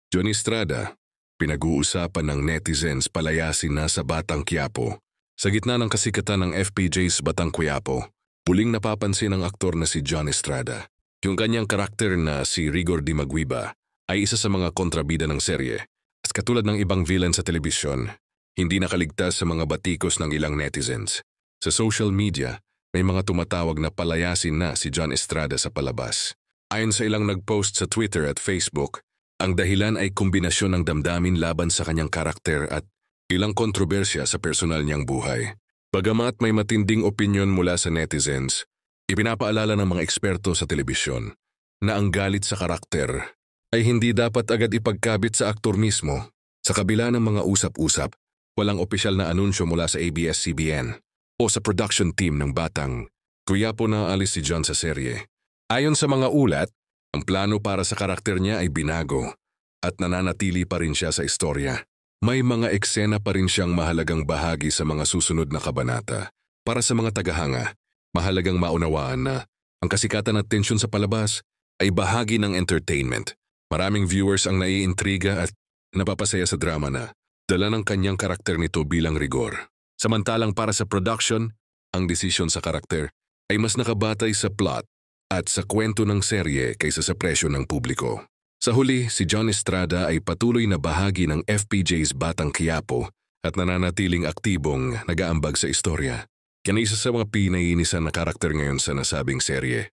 John Estrada, pinag-uusapan ng netizens palayasin na sa Batang Quiapo. Sa gitna ng kasikatan ng FPJ's Batang Quiapo, muling napapansin ang aktor na si John Estrada. Yung kanyang karakter na si Rigor Di Magwiba ay isa sa mga kontrabida ng serye. At katulad ng ibang villain sa telebisyon, hindi nakaligtas sa mga batikos ng ilang netizens. Sa social media, may mga tumatawag na palayasin na si John Estrada sa palabas. Ayon sa ilang nagpost sa Twitter at Facebook, ang dahilan ay kombinasyon ng damdamin laban sa kanyang karakter at ilang kontrobersya sa personal niyang buhay. Bagamat may matinding opinyon mula sa netizens, ipinapaalala ng mga eksperto sa telebisyon na ang galit sa karakter ay hindi dapat agad ipagkabit sa aktor mismo. Sa kabila ng mga usap-usap, walang opisyal na anunsyo mula sa ABS-CBN o sa production team ng Batang Quiapo na aalis si John sa serye. Ayon sa mga ulat, ang plano para sa karakter niya ay binago at nananatili pa rin siya sa istorya. May mga eksena pa rin siyang mahalagang bahagi sa mga susunod na kabanata. Para sa mga tagahanga, mahalagang maunawaan na ang kasikatan at tensyon sa palabas ay bahagi ng entertainment. Maraming viewers ang naiintriga at napapasaya sa drama na dala ng kanyang karakter nito bilang Rigor. Samantalang para sa production, ang desisyon sa karakter ay mas nakabatay sa plot at sa kwento ng serye kaysa sa presyo ng publiko. Sa huli, si John Estrada ay patuloy na bahagi ng FPJ's Batang Quiapo at nananatiling aktibong nag-aambag sa istorya. Yan ay isa sa mga pinaiinisan na karakter ngayon sa nasabing serye.